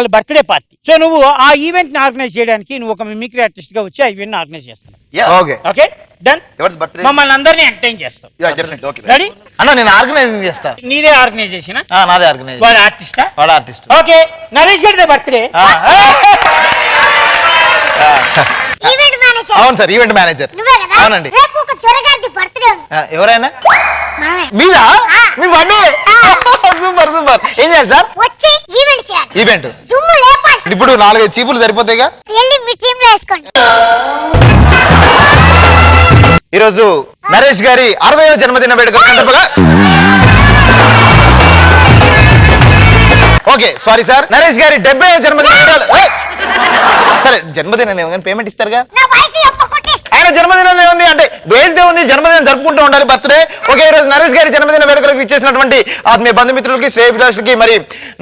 వాళ్ళ birthday party. So నువ్వు ఆ ఈవెంట్ ని ఆర్గనైజ్ చేయడానికి నువ్వు ఒక మిమిక్రీ ఆర్టిస్ట్ గా వచ్చి ఆ ఈవెంట్ ని ఆర్గనైజ్ చేస్తావు. Okay done. మమ్మల్ని అందరినీ ఎంటర్టైన్ చేస్తావు. రెడీ అన్న? నేను ఆర్గనైజింగ్ చేస్తా. నీదే ఆర్గనైజేషన్? నాదే ఆర్గనైజ్. వాడు ఆర్టిస్టా? వాడు ఆర్టిస్ట్. ఓకే, నరేష్ గారి బర్త్డే. అవును సార్, ఈవెంట్ మేనేజర్. అవునండి. ఎవరైనా మీదా? మీ బర్త్డే. Super super. ఏం చేయాలి సార్? ఈవెంట్ ఇప్పుడు 4-5 చీపులు సరిపోతాయిగా. ఈరోజు నరేష్ గారి 60వ జన్మదిన వేడుక సందర్భంగా ఓకే సారీ సార్, నరేష్ గారి 70వ జన్మదిన సరే జన్మదినం ఏమో పేమెంట్ ఇస్తారుగా. ఆయన జన్మదినం ఏముంది అంటే వేస్తే ఉంది, జన్మదినం జరుపుకుంటూ ఉండాలి, బర్త్డే. ఓకే, ఈ రోజు నరేష్ గారి జన్మదిన వేడుకలకు ఇచ్చేసినటువంటి ఆత్మీయ బంధుమిత్రులకి, శ్రేయభిలాషులకి మరి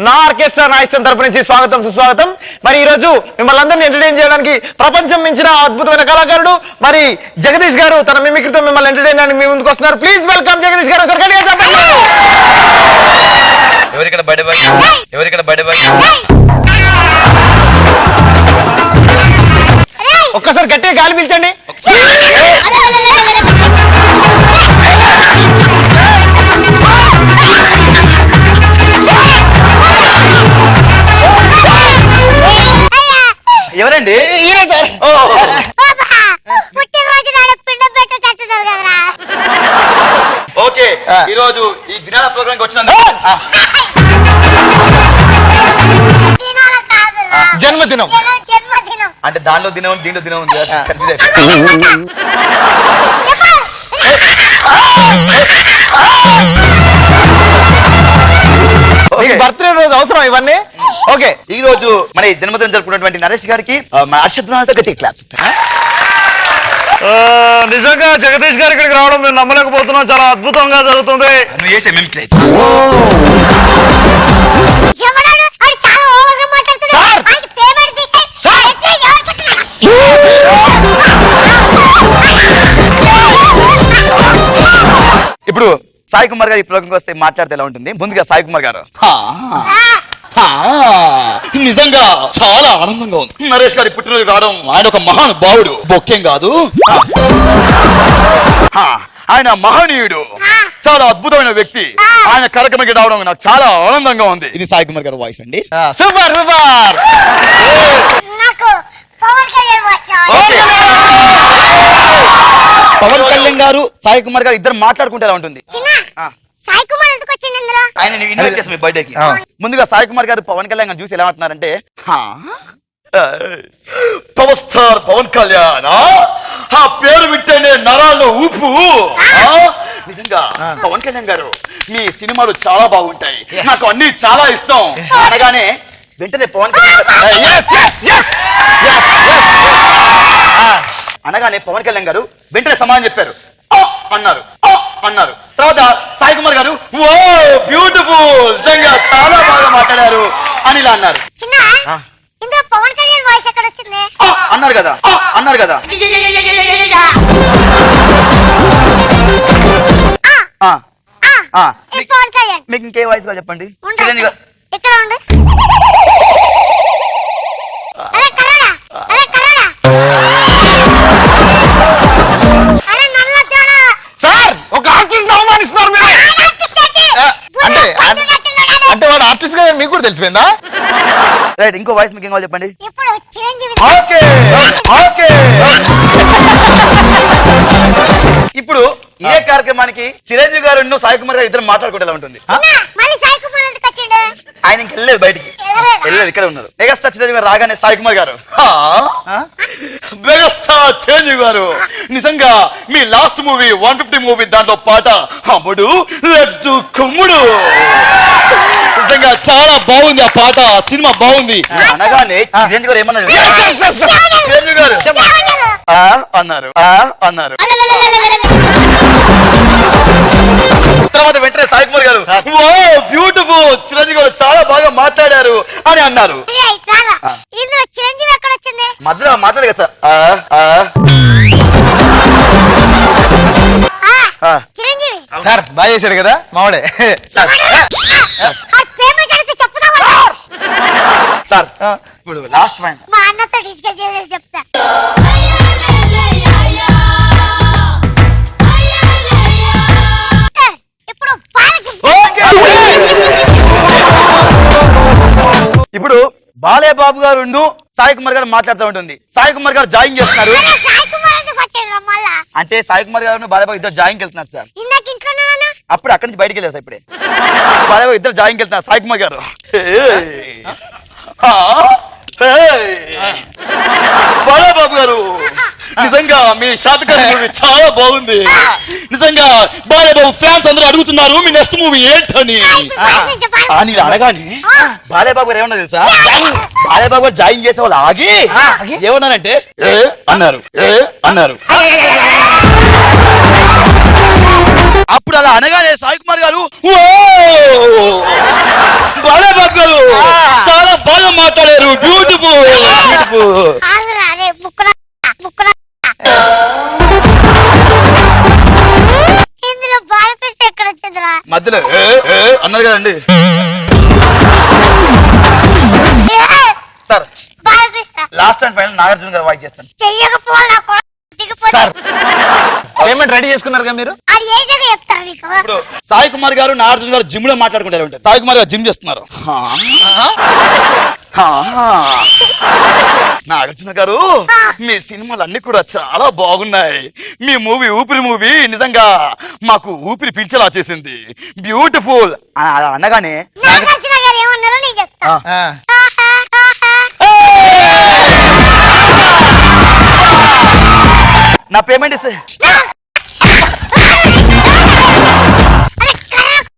నా ఆర్కెస్ట్రా నా ఇష్టం తరపు నుంచి స్వాగతం సుస్వాగతం. మరి ఈ రోజు మిమ్మల్ని అందరినీ ఎంటర్టైన్ చేయడానికి ప్రపంచం మించిన అద్భుతమైన కళాకారుడు మరి జగదీష్ గారు తన మిమిక్రీతో మిమ్మల్ని ఎంటర్టైన్ చేయడానికి మీ ముందుకు వస్తున్నారు. ప్లీజ్ వెల్కమ్ జగదీష్ గారు. సరిగ్గా చెప్పండి. ఎవరిక్కడ బడి బాయ్? ఎవరిక్కడ బడి బాయ్? ఒక్కసారి గట్టిగా గాలి పీల్చండి. ఎవరండి? ఈయనే సార్. ఓకే, ఈ రోజు ఈ దినాల ప్రోగ్రామ్ కి వచ్చినందుకు జన్మదినం అంటే దానిలో దినం దీంట్లో దినం ఉంది. బర్త్డే రోజు అవసరం ఇవన్నీ. ఓకే, ఈ రోజు మన జన్మదినం జరుపుకున్నటువంటి నరేష్ గారికి అర్షద్వాలతో గట్టి క్లాప్. నిజంగా జగదీష్ గారి ఇక్కడికి రావడం మేము నమ్మలేకపోతున్నాం. చాలా అద్భుతంగా జరుగుతుంది. నువ్వు చేసే మిమిక్రీ ఇప్పుడు సాయి కుమార్ గారు ఈ ప్రోగ్రామ్ వస్తే మాట్లాడితే ఎలా ఉంటుంది? ముందుగా సాయి కుమార్ గారు. నిజంగా చాలా ఆనందంగా ఉంది. నరేష్ గారి పుట్టినరోజు రావడం, ఆయన ఒక మహానుభావుడు, బొక్కేం కాదు, ఆయన మహనీయుడు, చాలా అద్భుతమైన వ్యక్తి. ఆయన కార్యక్రమానికి రావడం నాకు చాలా ఆనందంగా ఉంది. ఇది సాయి కుమార్ గారి వాయిస్ అండి. Super super. పవన్ కళ్యాణ్ గారు సాయి కుమార్ గారు ఇద్దరు మాట్లాడుకుంటే ఎలా ఉంటుంది? ఆయన ఇన్వైట్ చేస్తాం మీ బర్త్డేకి. ముందుగా సాయి కుమార్ గారు పవన్ కళ్యాణ్ గారు చూసి ఎలా అంటున్నారంటే, పవర్ స్టార్ పవన్ కళ్యాణ్ ఆ పేరు వింటేనే నరాల్లో ఊపు. నిజంగా పవన్ కళ్యాణ్ గారు మీ సినిమాలు చాలా బాగుంటాయి, నాకు అన్ని చాలా ఇష్టం అనగానే వెంటనే పవన్ అనగానే పవన్ కళ్యాణ్ గారు వెంటనే సమాధానం చెప్పారు, అన్నారు అన్నారు. తర్వాత సాయి కుమార్ గారు ఓ బ్యూటిఫుల్, నిజంగా చాలా బాగా మాట్లాడారు అని ఇలా అన్నారు. పవన్ కళ్యాణ్ వాయిస్ ఎక్కడ వచ్చింది అన్నారు కదా అన్నారు కదా. మీకు ఇంకే వాయిస్ లో చెప్పండి. ఇక్కడ ఉండు. సార్ ఒక ఆర్టిస్ట్ అవమానిస్తున్నారు మీరు. అంటే వాడు ఆర్టిస్ట్ గా మీకు కూడా తెలిసిపోయిందా? రైట్, ఇంకో వాయిస్ మీకు ఏం కావాలి చెప్పండి. Okay okay. ఇప్పుడు ఇదే కార్యక్రమానికి చిరంజీవి గారు సాయి కుమార్ గారు ఇద్దరు మాట్లాడుకుంటే ఎలా ఉంటుంది? ఆయన ఇంక వెళ్ళలేదు, బయటికి వెళ్ళలేదు, ఇక్కడ ఉన్నారు. మెగాస్టార్ చిరంజీవి గారు రాగానే సాయి కుమార్ గారు, మెగాస్టార్ చిరంజీవి గారు నిజంగా మీ లాస్ట్ మూవీ 150 మూవీ దాంట్లో పాట అమ్ముడు లెట్స్ డు కుమ్ముడు, నిజంగా చాలా బాగుంది ఆ పాట, సినిమా బాగుంది అనగానే చిరంజీవి గారు ఏమన్నారు? చిరంజీవి గారు అన్నారు అన్నారు. తర్వాత వెంటనే సాయి కుమార్ గారు ఓ బ్యూటిఫుల్, చిరంజీవి గారు చాలా బాగా మాట్లాడారు అని అన్నారు. మధ్యలో మాట్లాడు కదా సార్ బాగా చేశాడు కదా మావాడే. సార్ ఇప్పుడు లాస్ట్ ఫైనల్. మా అన్నతో డిస్కస్ చేసి చెప్తా. ఏ, ఇప్పుడు బాలకృష్ణ. ఇప్పుడు బాలయ్య బాబు గారు సాయి కుమార్ గారు మాట్లాడుతూ ఉంటుంది. సాయి కుమార్ గారు జాయింగ్ చేస్తున్నారు. అరే, సాయి కుమార్ ఎందుకు వచ్చాడు మళ్ళా? అంటే సాయి కుమార్ గారు బాలయ్య బాబు ఇద్దరు జాయింగ్ వెళ్తున్నారు సార్. ఇందాక ఇంట్లోనే ఉన్నా. అప్పుడు అక్కడి నుంచి బయటికి వెళ్ళారు సార్. ఇప్పుడే బాలయ్య బాబు ఇద్దరు జాయింగ్ వెళ్తున్నారు. సాయి కుమార్ గారు బాలయ్య బాబు గారు నిజంగా మీ శాతకర్ణి మూవీ చాలా బాగుంది. నిజంగా బాలయ్య బాబు ఫ్యాన్స్ అందరూ అడుగుతున్నారు మీ నెక్స్ట్ మూవీ ఏంటని. అని అడగాని బాలయ్య బాబు గారు ఏమన్నా తెలుసా? బాలయ్య బాబు గారు జాయిన్ చేసే వాళ్ళు ఆగి ఏమన్నారంటే అన్నారు అప్పుడు అలా అనగానే సాయి కుమార్ గారు ఓ బాలయ్య బాబు గారు చాలా బాగా మాట్లాడారు. బ్యూటిఫుల్ ఆగురా, అరే ముక్కురా, ముక్కురా. ఇందులో బాలకృష్ణ ఎక్కడ వచ్చిందిరా? మధ్యలో అన్నారు కదండి sir. Balakrishna last and final Nagarjuna గారు వాయిస్ చేస్తాను. చెయ్యకపోవాలి నా కొడుకు దిగిపోతే. సార్ పేమెంట్ రెడీ చేసుకున్నారుగా మీరు? అది ఏ జగ చెప్తారు నీకు? ఇప్పుడు సాయి కుమార్ గారు నాగార్జున గారు జిమ్ లో మాట్లాడుకుంటారు ఉంటారు. సాయి కుమార్ గారు జిమ్ చేస్తున్నారు. నాగార్జున గారు మీ సినిమాలు అన్ని కూడా చాలా బాగున్నాయి. మీ మూవీ ఊపిరి మూవీ నిజంగా మాకు ఊపిరి పీల్చేలా చేసింది. బ్యూటిఫుల్ అనగానే నాగార్జున గారు ఏమన్నారో నేను చెప్తా. ఆ. ఆహా, ఆహా. నా పేమెంట్ ఇస్తే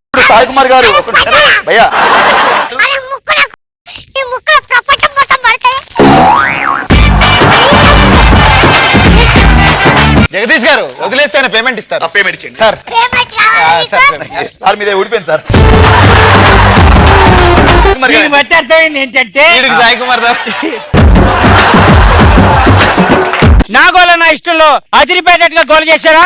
ఇప్పుడు సాయి కుమార్ గారు భయ్యా అరే ముక్కుల, ఈ ముక్కుల ప్రపంచం మొత్తం పడతాయి. జగదీష్ గారు వదిలేస్తే ఆయన పేమెంట్ ఇస్తారు. పేమెంట్ ఇచ్చేయండి సార్ పేమెంట్ రావాలి సార్ నీకు? సార్ మీదే ఊడిపోయింది సార్. దీన్ని బట్టి అర్థమైంది ఏంటంటే వీడికి సాయి కుమార్ దా నా గోల నా ఇష్టంలో అదిరిపోయేటట్టుగా గోల్ చేశారా?